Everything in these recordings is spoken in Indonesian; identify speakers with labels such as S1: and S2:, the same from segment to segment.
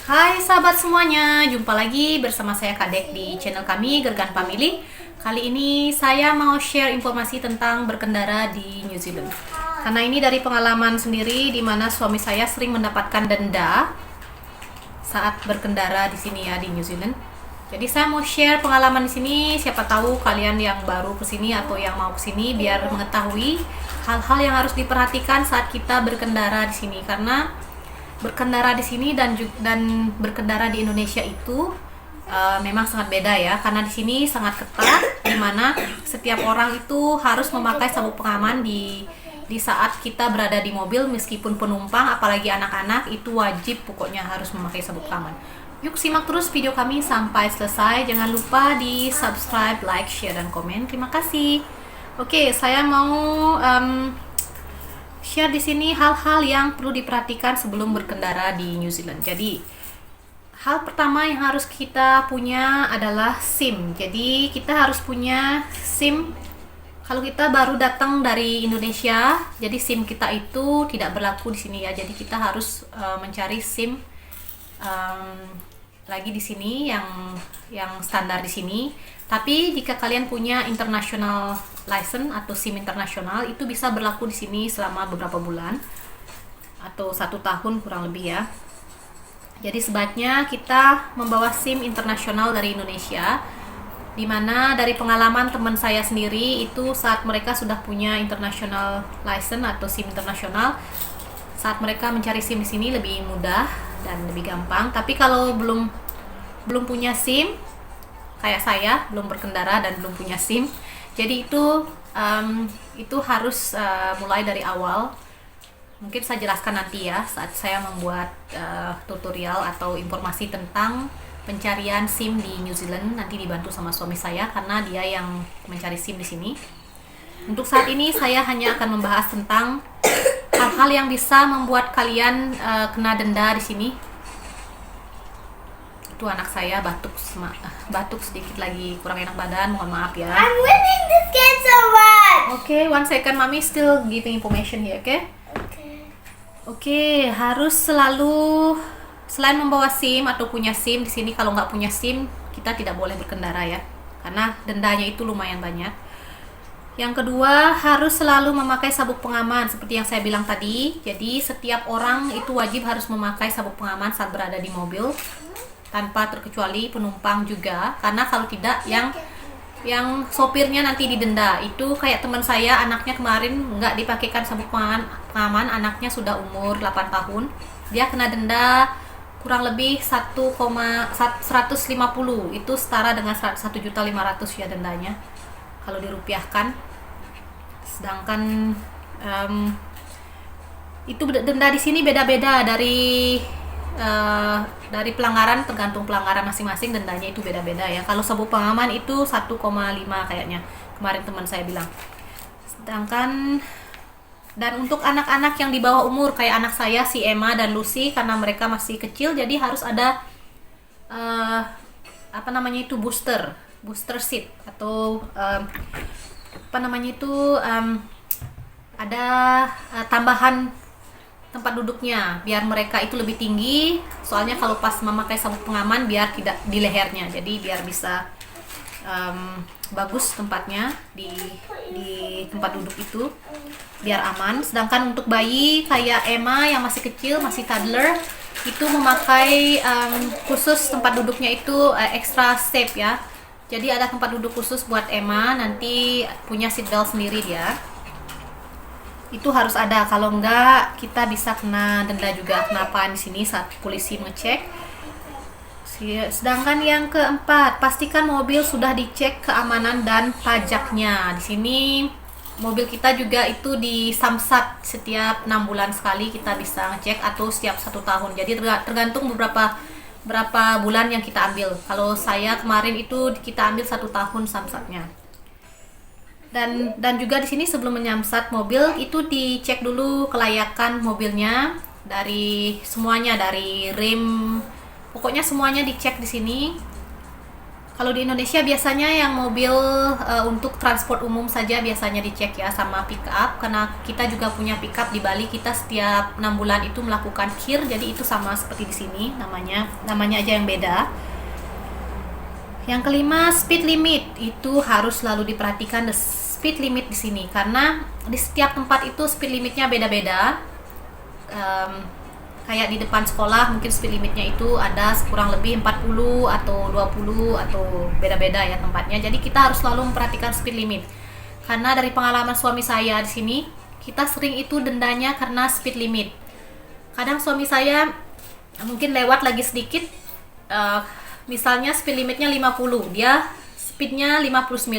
S1: Hai sahabat semuanya, jumpa lagi bersama saya Kak Dek di channel kami Gergan Family. Kali ini saya mau share informasi tentang berkendara di New Zealand. Karena ini dari pengalaman sendiri di mana suami saya sering mendapatkan denda saat berkendara di sini ya di New Zealand. Jadi saya mau share pengalaman di sini, siapa tahu kalian yang baru ke sini atau yang mau ke sini biar mengetahui hal-hal yang harus diperhatikan saat kita berkendara di sini, karena berkendara di sini dan berkendara di Indonesia itu memang sangat beda ya, karena di sini sangat ketat di mana setiap orang itu harus memakai sabuk pengaman di saat kita berada di mobil, meskipun penumpang apalagi anak-anak itu wajib pokoknya harus memakai sabuk pengaman. Yuk simak terus video kami sampai selesai, jangan lupa di subscribe, like, share, dan komen. Terima kasih. Oke, saya mau share di sini hal-hal yang perlu diperhatikan sebelum berkendara di New Zealand. Jadi, hal pertama yang harus kita punya adalah SIM. Jadi, kita harus punya SIM kalau kita baru datang dari Indonesia. Jadi, SIM kita itu tidak berlaku di sini ya. Jadi, kita harus mencari SIM lagi di sini yang standar di sini. Tapi jika kalian punya international license atau SIM internasional, itu bisa berlaku di sini selama beberapa bulan atau 1 tahun kurang lebih ya. Jadi sebaiknya kita membawa SIM internasional dari Indonesia, dimana dari pengalaman teman saya sendiri itu saat mereka sudah punya international license atau SIM internasional, saat mereka mencari SIM di sini lebih mudah dan lebih gampang. Tapi kalau belum punya SIM, kayak saya belum berkendara dan belum punya SIM, jadi itu harus mulai dari awal. Mungkin saya jelaskan nanti ya saat saya membuat tutorial atau informasi tentang pencarian SIM di New Zealand, nanti dibantu sama suami saya karena dia yang mencari SIM di sini. Untuk saat ini saya hanya akan membahas tentang hal-hal yang bisa membuat kalian kena denda di sini. Itu anak saya batuk sedikit, lagi kurang enak badan, mohon maaf ya.
S2: I'm winning this game so much.
S1: Okay, 1 second, mommy still giving information here, okay? Okay, harus selalu selain membawa SIM atau punya SIM di sini, kalau nggak punya SIM kita tidak boleh berkendara ya, karena dendanya itu lumayan banyak. Yang kedua, harus selalu memakai sabuk pengaman seperti yang saya bilang tadi. Jadi setiap orang itu wajib harus memakai sabuk pengaman saat berada di mobil, tanpa terkecuali penumpang juga, karena kalau tidak yang sopirnya nanti didenda. Itu kayak teman saya, anaknya kemarin nggak dipakaikan sabuk pengaman, anaknya sudah umur 8 tahun, dia kena denda kurang lebih 150, itu setara dengan 1.500.000 ya dendanya kalau dirupiahkan. Sedangkan itu denda di sini beda-beda dari pelanggaran, tergantung pelanggaran masing-masing, dendanya itu beda-beda ya. Kalau sabuk pengaman itu 1,5 kayaknya kemarin teman saya bilang. Sedangkan dan untuk anak-anak yang di bawah umur kayak anak saya si Emma dan Lucy, karena mereka masih kecil, jadi harus ada booster seat atau ada tambahan tempat duduknya biar mereka itu lebih tinggi, soalnya kalau pas memakai sabuk pengaman biar tidak di lehernya, jadi biar bisa bagus tempatnya di tempat duduk itu biar aman. Sedangkan untuk bayi kayak Emma yang masih kecil, masih toddler, itu memakai khusus tempat duduknya itu extra safe ya. Jadi ada tempat duduk khusus buat Emma, nanti punya seat belt sendiri dia. Itu harus ada, kalau enggak kita bisa kena denda juga. Kenapa di sini saat polisi ngecek. Sedangkan yang keempat, pastikan mobil sudah dicek keamanan dan pajaknya. Di sini mobil kita juga itu di samsat setiap 6 bulan sekali kita bisa ngecek, atau setiap 1 tahun. Jadi tergantung berapa bulan yang kita ambil. Kalau saya kemarin itu kita ambil 1 tahun samsatnya. Dan juga di sini sebelum menyamsat mobil itu dicek dulu kelayakan mobilnya, dari semuanya, dari rim, pokoknya semuanya dicek di sini. Kalau di Indonesia biasanya yang mobil untuk transport umum saja biasanya dicek ya, sama pick up, karena kita juga punya pick up di Bali. Kita setiap 6 bulan itu melakukan KIR, jadi itu sama seperti di sini, namanya aja yang beda. Yang kelima, speed limit. Itu harus selalu diperhatikan the speed limit di sini, karena di setiap tempat itu speed limitnya beda-beda. Kayak di depan sekolah mungkin speed limitnya itu ada kurang lebih 40 atau 20 atau beda-beda ya tempatnya. Jadi kita harus selalu memperhatikan speed limit. Karena dari pengalaman suami saya di sini, kita sering itu dendanya karena speed limit. Kadang suami saya mungkin lewat lagi sedikit, misalnya speed limitnya 50, dia speednya 59.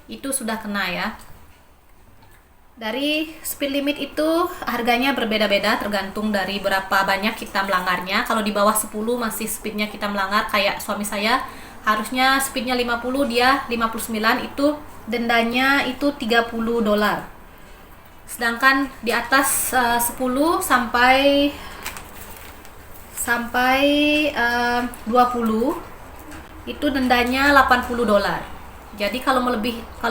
S1: Itu sudah kena ya. Dari speed limit itu harganya berbeda-beda tergantung dari berapa banyak kita melanggarnya. Kalau di bawah 10 masih speednya kita melanggar, kayak suami saya harusnya speednya 50, dia 59, itu dendanya itu $30. Sedangkan di atas 10 sampai 20 itu dendanya $80. Jadi kalau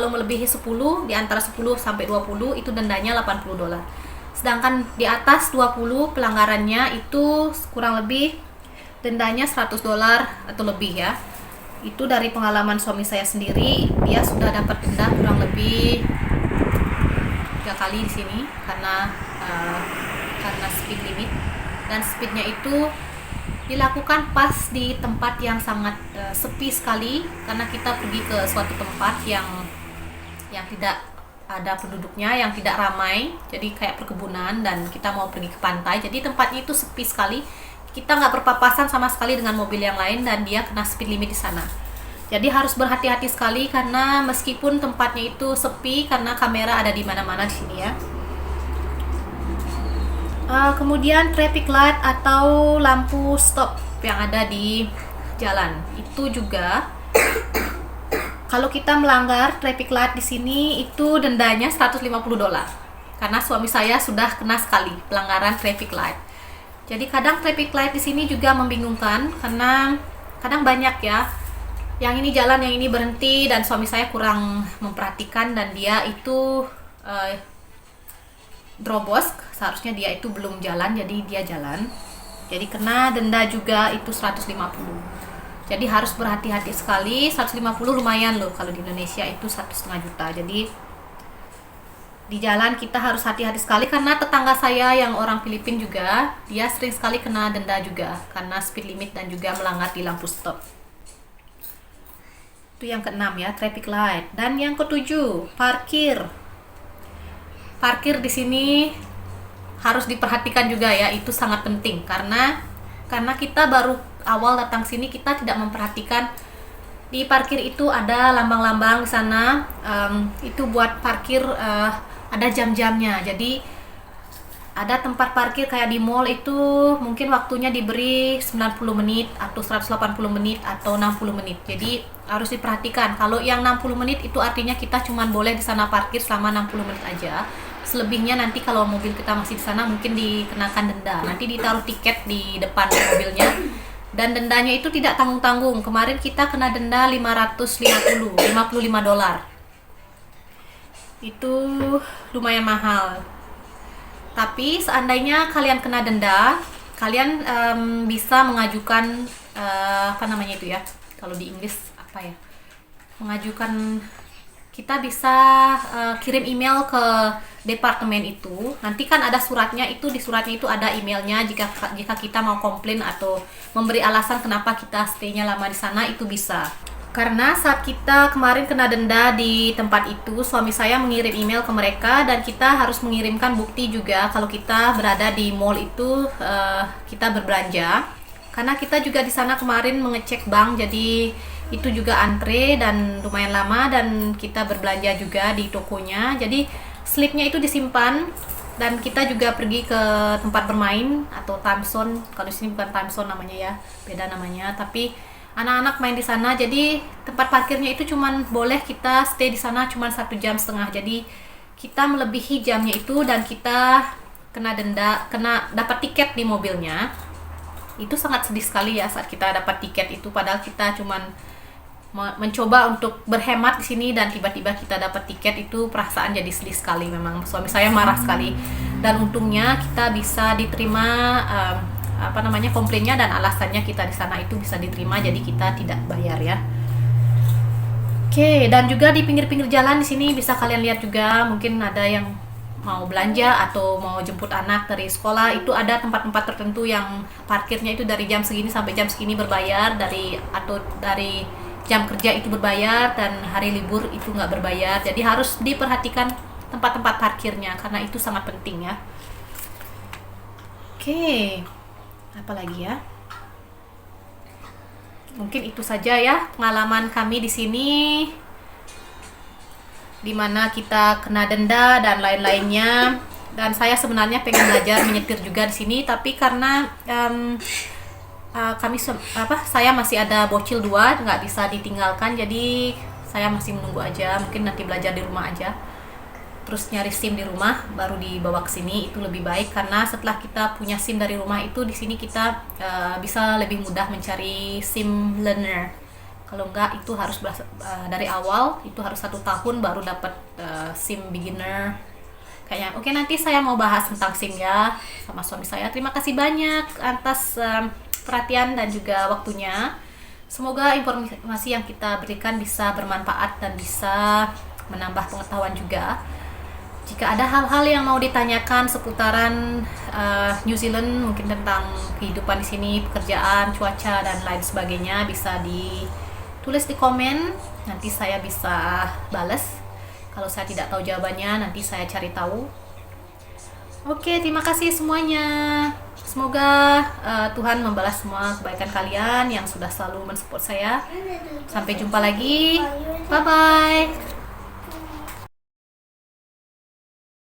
S1: melebihi 10, di antara 10 sampai 20 itu dendanya $80. Sedangkan di atas 20 pelanggarannya itu kurang lebih dendanya $100 atau lebih ya. Itu dari pengalaman suami saya sendiri, dia sudah dapat denda kurang lebih 3 kali di sini karena speed limit, dan speednya itu dilakukan pas di tempat yang sangat sepi sekali, karena kita pergi ke suatu tempat yang tidak ada penduduknya, yang tidak ramai, jadi kayak perkebunan, dan kita mau pergi ke pantai, jadi tempatnya itu sepi sekali, kita nggak berpapasan sama sekali dengan mobil yang lain, dan dia kena speed limit di sana. Jadi harus berhati-hati sekali, karena meskipun tempatnya itu sepi, karena kamera ada di mana-mana di sini ya. Kemudian traffic light atau lampu stop yang ada di jalan itu juga kalau kita melanggar traffic light di sini itu dendanya $150. Karena suami saya sudah kena sekali pelanggaran traffic light. Jadi kadang traffic light di sini juga membingungkan, karena kadang banyak ya yang ini jalan, yang ini berhenti, dan suami saya kurang memperhatikan, dan dia itu drobos, seharusnya dia itu belum jalan, jadi dia jalan, jadi kena denda juga itu 150. Jadi harus berhati-hati sekali. 150 lumayan loh, kalau di Indonesia itu 1,5 juta. Jadi di jalan kita harus hati-hati sekali, karena tetangga saya yang orang Filipina juga, dia sering sekali kena denda juga karena speed limit dan juga melanggar di lampu stop. Itu yang keenam ya, traffic light. Dan yang ketujuh, parkir. Parkir di sini harus diperhatikan juga ya, itu sangat penting, karena kita baru awal datang sini, kita tidak memperhatikan di parkir itu ada lambang-lambang di sana, itu buat parkir, ada jam-jamnya. Jadi ada tempat parkir kayak di mall itu mungkin waktunya diberi 90 menit atau 180 menit atau 60 menit. Jadi harus diperhatikan. Kalau yang 60 menit itu artinya kita cuma boleh di sana parkir selama 60 menit aja. Selebihnya nanti kalau mobil kita masih di sana mungkin dikenakan denda. Nanti ditaruh tiket di depan mobilnya. Dan dendanya itu tidak tanggung-tanggung. Kemarin kita kena denda $55. Itu lumayan mahal. Tapi seandainya kalian kena denda, kalian bisa mengajukan apa namanya itu ya? Kalau di Inggris apa ya? Mengajukan, kita bisa kirim email ke departemen itu. Nanti kan ada suratnya, itu di suratnya itu ada emailnya. Jika kita mau komplain atau memberi alasan kenapa kita stay-nya lama di sana, itu bisa. Karena saat kita kemarin kena denda di tempat itu, suami saya mengirim email ke mereka, dan kita harus mengirimkan bukti juga kalau kita berada di mall itu, kita berbelanja. Karena kita juga di sana kemarin mengecek bank, jadi itu juga antre dan lumayan lama, dan kita berbelanja juga di tokonya. Jadi slipnya itu disimpan, dan kita juga pergi ke tempat bermain atau time zone. Kalau di sini bukan time zone namanya ya, beda namanya. Tapi anak-anak main di sana, jadi tempat parkirnya itu cuman boleh kita stay di sana cuman 1,5 jam. Jadi kita melebihi jamnya itu dan kita kena denda, dapat tiket di mobilnya. Itu sangat sedih sekali ya saat kita dapat tiket itu, padahal kita cuman mencoba untuk berhemat di sini dan tiba-tiba kita dapat tiket, itu perasaan jadi sedih sekali. Memang suami saya marah sekali, dan untungnya kita bisa diterima komplainnya, dan alasannya kita di sana itu bisa diterima, jadi kita tidak bayar ya. Oke, dan juga di pinggir-pinggir jalan di sini bisa kalian lihat juga, mungkin ada yang mau belanja atau mau jemput anak dari sekolah, itu ada tempat-tempat tertentu yang parkirnya itu dari jam segini sampai jam segini berbayar, dari jam kerja itu berbayar, dan hari libur itu nggak berbayar. Jadi harus diperhatikan tempat-tempat parkirnya karena itu sangat penting ya. Oke, apa lagi ya? Mungkin itu saja ya pengalaman kami di sini, dimana kita kena denda dan lain-lainnya. Dan saya sebenarnya pengen belajar menyetir juga di sini, tapi karena saya masih ada bocil 2, nggak bisa ditinggalkan, jadi saya masih menunggu aja. Mungkin nanti belajar di rumah aja, terus nyari SIM di rumah baru dibawa ke sini, itu lebih baik. Karena setelah kita punya SIM dari rumah itu, di sini kita bisa lebih mudah mencari SIM learner. Kalau enggak itu harus dari awal, itu harus 1 tahun baru dapat SIM beginner kayaknya. Oke, nanti saya mau bahas tentang SIM ya sama suami saya. Terima kasih banyak atas perhatian dan juga waktunya. Semoga informasi yang kita berikan bisa bermanfaat dan bisa menambah pengetahuan juga. Jika ada hal-hal yang mau ditanyakan seputaran New Zealand, mungkin tentang kehidupan di sini, pekerjaan, cuaca dan lain sebagainya, bisa ditulis di komen. Nanti saya bisa balas. Kalau saya tidak tahu jawabannya, nanti saya cari tahu. Oke, terima kasih semuanya. Semoga Tuhan membalas semua kebaikan kalian yang sudah selalu mensupport saya. Sampai jumpa lagi. Bye-bye.